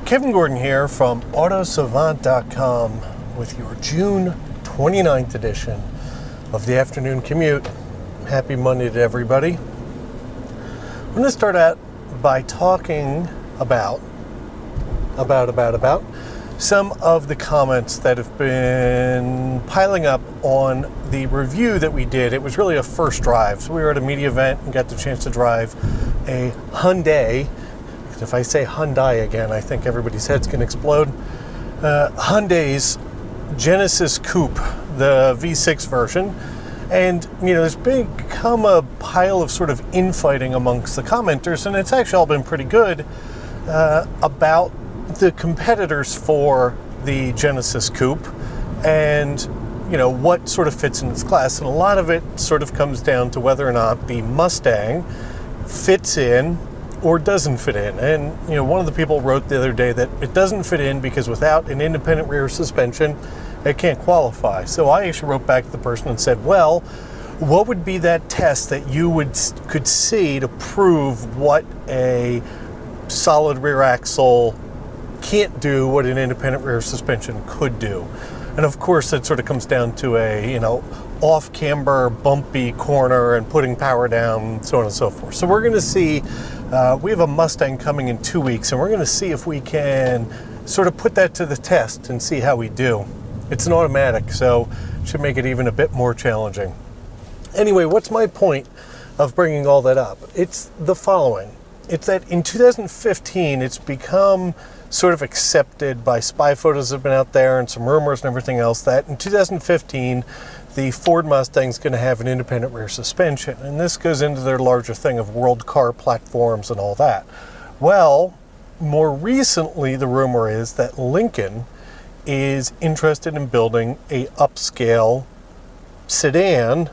Kevin Gordon here from AutoSavant.com with your June 29th edition of the Afternoon Commute. Happy Monday to everybody. I'm going to start out by talking about some of the comments that have been piling up on the review that we did. It was really a first drive. So we were at a media event and got the chance to drive a Hyundai. If I say Hyundai again, I think everybody's head's going to explode. Hyundai's Genesis Coupe, the V6 version. And, there's become a pile of sort of infighting amongst the commenters, and it's actually all been pretty good about the competitors for the Genesis Coupe and, what sort of fits in its class. And a lot of it sort of comes down to whether or not the Mustang fits in or doesn't fit in. And, one of the people wrote the other day that it doesn't fit in because without an independent rear suspension, it can't qualify. So I actually wrote back to the person and said, well, what would be that test that you could see to prove what a solid rear axle can't do what an independent rear suspension could do? And of course, it sort of comes down to a, off-camber, bumpy corner and putting power down, so on and so forth. So we're going to see, we have a Mustang coming in 2 weeks, and we're going to see if we can sort of put that to the test and see how we do. It's an automatic, so it should make it even a bit more challenging. Anyway, what's my point of bringing all that up? It's the following. It's that in 2015, it's become sort of accepted by spy photos that have been out there and some rumors and everything else that in 2015, the Ford Mustang is going to have an independent rear suspension. And this goes into their larger thing of world car platforms and all that. Well, more recently, the rumor is that Lincoln is interested in building a upscale sedan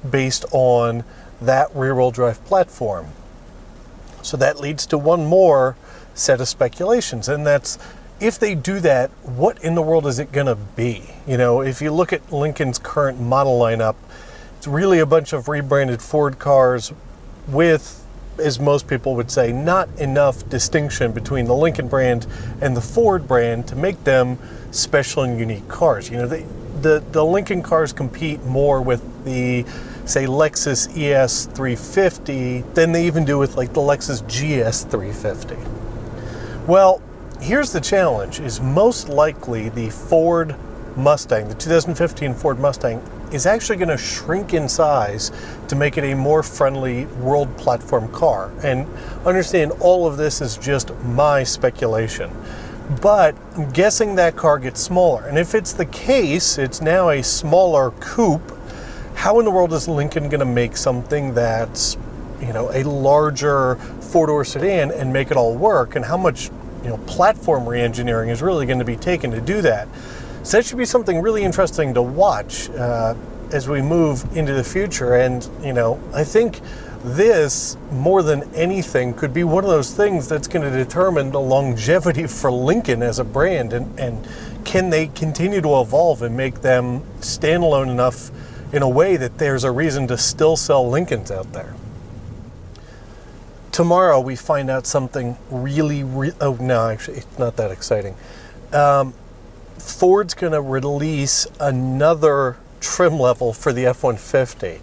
based on that rear-wheel drive platform. So that leads to one more set of speculations, and that's, if they do that, what in the world is it going to be? If you look at Lincoln's current model lineup, it's really a bunch of rebranded Ford cars with, as most people would say, not enough distinction between the Lincoln brand and the Ford brand to make them special and unique cars. The Lincoln cars compete more with the, say, Lexus ES 350 than they even do with like the Lexus GS 350. Well, here's the challenge, is most likely the Ford Mustang, the 2015 Ford Mustang, is actually going to shrink in size to make it a more friendly world platform car. And understand, all of this is just my speculation. But I'm guessing that car gets smaller. And if it's the case, it's now a smaller coupe, how in the world is Lincoln going to make something that's, a larger four-door sedan and make it all work? And how much, platform re-engineering is really going to be taken to do that? So that should be something really interesting to watch as we move into the future. And, I think this, more than anything, could be one of those things that's going to determine the longevity for Lincoln as a brand, and can they continue to evolve and make them standalone enough in a way that there's a reason to still sell Lincolns out there. Tomorrow we find out something actually it's not that exciting. Ford's going to release another trim level for the F-150.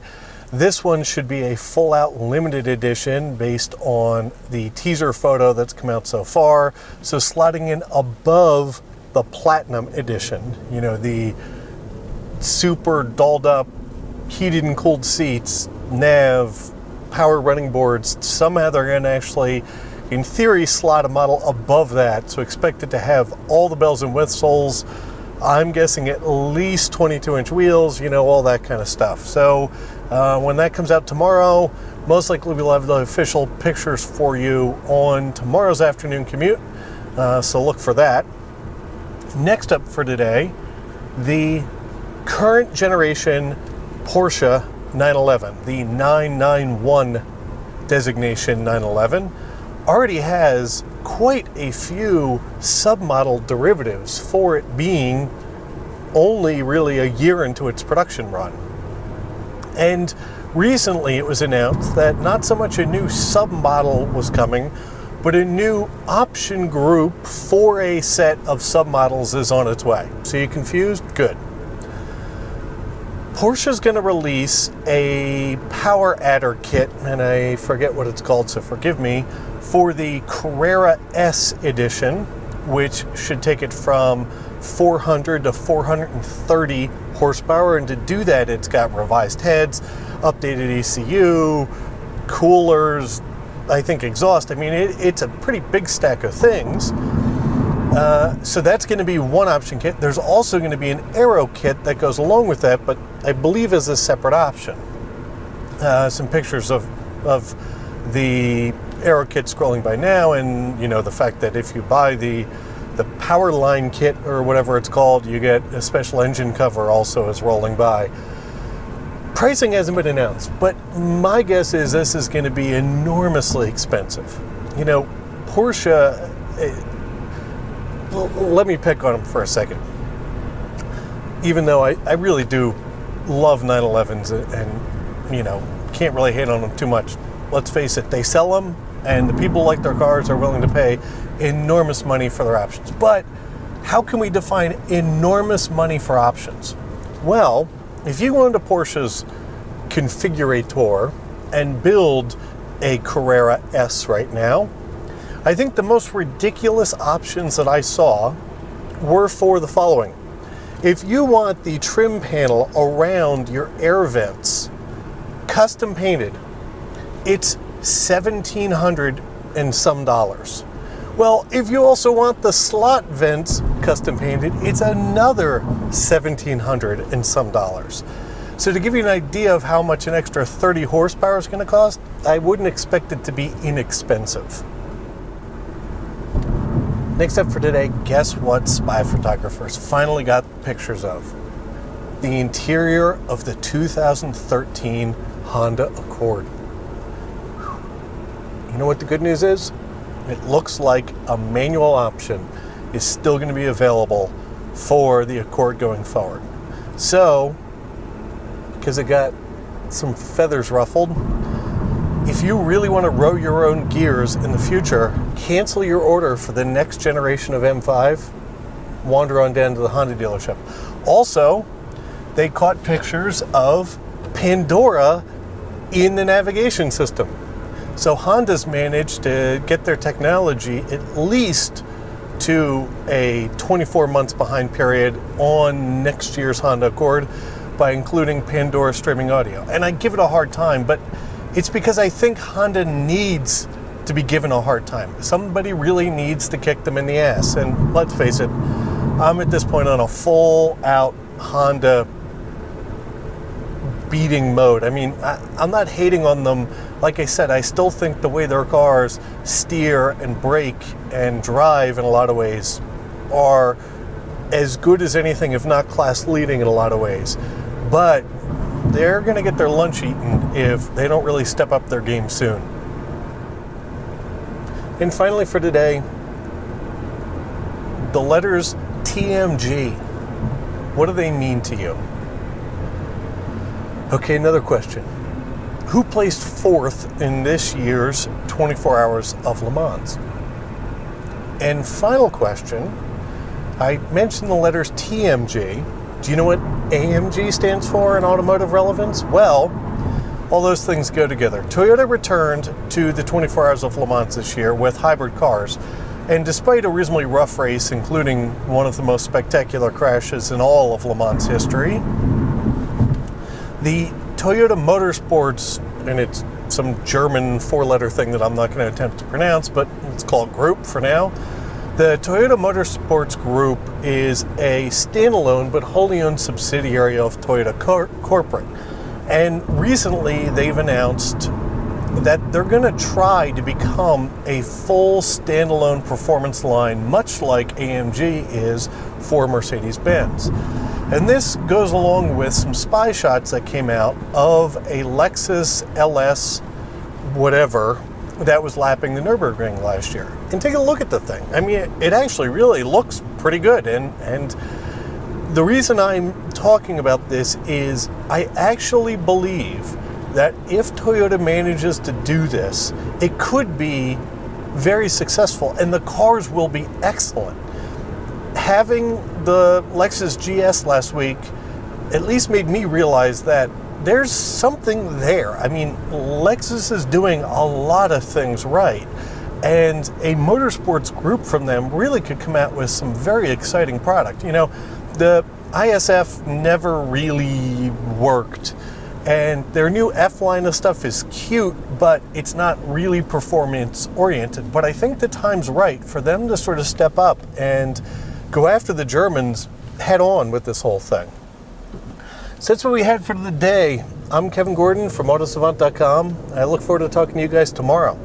This one should be a full-out limited edition based on the teaser photo that's come out so far. So sliding in above the Platinum edition, the super dolled up, heated and cooled seats, nav, power running boards. Somehow they're going to actually, in theory, slot a model above that. So expect it to have all the bells and whistles. I'm guessing at least 22-inch wheels, all that kind of stuff. So when that comes out tomorrow, most likely we'll have the official pictures for you on tomorrow's Afternoon Commute. So look for that. Next up for today, the current generation Porsche 911, the 991 designation 911, already has quite a few submodel derivatives for it being only really a year into its production run. And recently it was announced that not so much a new submodel was coming, but a new option group for a set of submodels is on its way. So you confused? Good. Porsche's going to release a power adder kit, and I forget what it's called, so forgive me, for the Carrera S edition, which should take it from 400 to 430 horsepower. And to do that, it's got revised heads, updated ECU, coolers, I think exhaust. I mean, it's a pretty big stack of things. So that's going to be one option kit. There's also going to be an aero kit that goes along with that, but I believe is a separate option. Some pictures of the aero kit scrolling by now, and you know, the fact that if you buy the power line kit or whatever it's called, you get a special engine cover also is rolling by. Pricing hasn't been announced, but my guess is this is going to be enormously expensive. You know, Porsche, let me pick on them for a second. Even though I really do love 911s and, you know, can't really hate on them too much. Let's face it, they sell them, and the people who like their cars are willing to pay enormous money for their options. But how can we define enormous money for options? Well, if you go into Porsche's configurator and build a Carrera S right now, I think the most ridiculous options that I saw were for the following. If you want the trim panel around your air vents custom painted, it's $1,700 and some dollars. Well, if you also want the slot vents custom painted, it's another $1,700 and some dollars. So to give you an idea of how much an extra 30 horsepower is going to cost, I wouldn't expect it to be inexpensive. Next up for today, guess what spy photographers finally got pictures of? The interior of the 2013 Honda Accord. You know what the good news is? It looks like a manual option is still going to be available for the Accord going forward. So, because it got some feathers ruffled, if you really want to row your own gears in the future, cancel your order for the next generation of M5, wander on down to the Honda dealership. Also, they caught pictures of Pandora in the navigation system. So Honda's managed to get their technology at least to a 24 months behind period on next year's Honda Accord by including Pandora streaming audio. And I give it a hard time, but it's because I think Honda needs to be given a hard time. Somebody really needs to kick them in the ass. And let's face it, I'm at this point on a full out Honda beating mode. I mean, I'm not hating on them. Like I said, I still think the way their cars steer and brake and drive in a lot of ways are as good as anything, if not class leading in a lot of ways. But they're going to get their lunch eaten if they don't really step up their game soon. And finally for today, the letters TMG. What do they mean to you? Okay, another question. Who placed fourth in this year's 24 Hours of Le Mans? And final question, I mentioned the letters TMG. Do you know what AMG stands for in automotive relevance? Well, all those things go together. Toyota returned to the 24 Hours of Le Mans this year with hybrid cars. And despite a reasonably rough race, including one of the most spectacular crashes in all of Le Mans history, the Toyota Motorsports, and it's some German four-letter thing that I'm not going to attempt to pronounce, but let's call it Group for now. The Toyota Motorsports Group is a standalone but wholly owned subsidiary of Toyota Corporate. And recently they've announced that they're going to try to become a full standalone performance line, much like AMG is for Mercedes-Benz. And this goes along with some spy shots that came out of a Lexus LS whatever that was lapping the Nürburgring last year. And take a look at the thing. I mean, it actually really looks pretty good. And the reason I'm talking about this is I actually believe that if Toyota manages to do this, it could be very successful, and the cars will be excellent. Having the Lexus GS last week at least made me realize that there's something there. I mean, Lexus is doing a lot of things right, and a motorsports group from them really could come out with some very exciting product. You know, the ISF never really worked, and their new F line of stuff is cute, but it's not really performance oriented. But I think the time's right for them to sort of step up and go after the Germans head on with this whole thing. So that's what we had for the day. I'm Kevin Gordon from Autosavant.com. I look forward to talking to you guys tomorrow.